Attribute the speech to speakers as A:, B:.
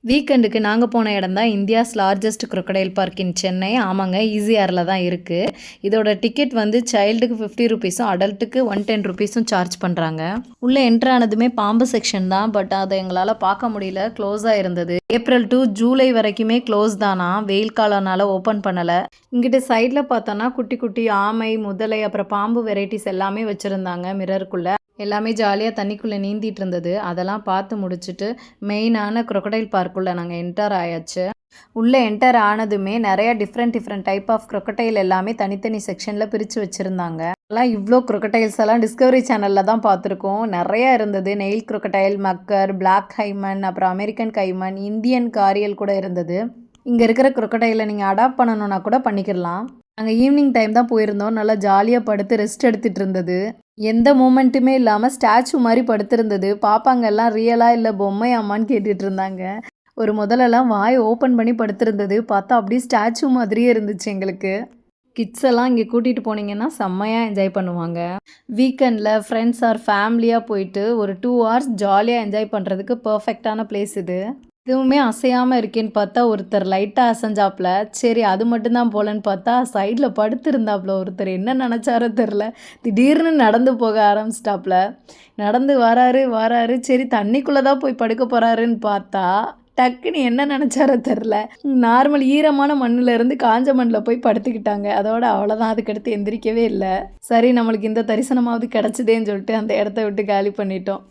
A: வீக்கெண்டுக்கு நாங்கள் போன இடம் தான் India's largest crocodile park in Chennai. ஆமாங்க, ஈஸிஆரில் தான் இருக்குது. இதோட டிக்கெட் வந்து சைல்டுக்கு 50 ருபீஸும் அடல்ட்டுக்கு 110 ருபீஸும் சார்ஜ் பண்ணுறாங்க. உள்ளே என்ட்ரு ஆனதுமே பாம்பு செக்ஷன் தான், பட் அதை எங்களால் பார்க்க முடியல, க்ளோஸாக இருந்தது. ஏப்ரல் டு ஜூலை வரைக்குமே க்ளோஸ் தானா, வெயில் காலம்னால ஓப்பன் பண்ணலை. இங்கிட்ட சைடில் பார்த்தோன்னா குட்டி குட்டி ஆமை, முதலை, அப்புறம் பாம்பு வெரைட்டிஸ் எல்லாமே வச்சுருந்தாங்க மிரருக்குள்ளே. எல்லாமே ஜாலியாக தண்ணிக்குள்ளே நீந்திட்டு இருந்தது. அதெல்லாம் பார்த்து முடிச்சுட்டு மெயினான crocodile பார்க்குள்ளே நாங்கள் என்டர் ஆயாச்சு. உள்ளே என்டர் ஆனதுமே நிறையா டிஃப்ரெண்ட் டைப் ஆஃப் crocodile எல்லாமே தனித்தனி செக்ஷனில் பிரித்து வச்சுருந்தாங்க. எல்லாம் இவ்வளோ crocodiles எல்லாம் டிஸ்கவரி சேனலில் தான் பார்த்துருக்கோம். நிறையா இருந்தது. நெயில் crocodile, மக்கர், பிளாக் கைமன், அப்புறம் அமெரிக்கன் கைமன், இந்தியன் காரியல் கூட இருந்தது. இங்கே இருக்கிற crocodile நீங்கள் அடாப்ட் பண்ணணுன்னா கூட பண்ணிக்கிடலாம். நாங்கள் ஈவினிங் டைம் தான் போயிருந்தோம். நல்லா ஜாலியாக படுத்து ரெஸ்ட் எடுத்துகிட்டு இருந்தது. எந்த மூமெண்ட்டுமே இல்லாமல் ஸ்டாச்சு மாதிரி படுத்திருந்தது. பாப்பாங்கெல்லாம் ரியலா இல்லை பொம்மையாமான்னு கேட்டுட்டு இருந்தாங்க. ஒரு முதலெல்லாம் வாய் ஓப்பன் பண்ணி படுத்திருந்தது. பார்த்தா அப்படியே ஸ்டாச்சு மாதிரியே இருந்துச்சு எங்களுக்கு. கிட்ஸ் எல்லாம் இங்கே கூட்டிகிட்டு போனீங்கன்னா செம்மையாக என்ஜாய் பண்ணுவாங்க. வீக்கெண்டில் ஃப்ரெண்ட்ஸ் ஆர் ஃபேமிலியாக போயிட்டு ஒரு 2 hours ஜாலியாக என்ஜாய் பண்ணுறதுக்கு பர்ஃபெக்டான பிளேஸ் இது. எதுவுமே அசையாமல் இருக்கேன்னு பார்த்தா ஒருத்தர் லைட்டாக அசைஞ்சாப்புல. சரி அது மட்டும்தான் போலன்னு பார்த்தா சைடில் படுத்திருந்தாப்புல ஒருத்தர். என்ன நினச்சாரோ தெரில, திடீர்னு நடந்து போக ஆரம்பிச்சிட்டாப்புல. நடந்து வராரு. சரி தண்ணிக்குள்ளே தான் போய் படுக்க போகிறாருன்னு பார்த்தா டக்குன்னு என்ன நினச்சாரோ தெரில, நார்மல் ஈரமான மண்ணிலேருந்து காஞ்ச மண்ணில் போய் படுத்துக்கிட்டாங்க. அதோட அவ்வளோதான், அதுக்கடுத்து எந்திரிக்கவே இல்லை. சரி நம்மளுக்கு இந்த தரிசனமாவது கிடச்சிதேன்னு சொல்லிட்டு அந்த இடத்த விட்டு காலி பண்ணிட்டோம்.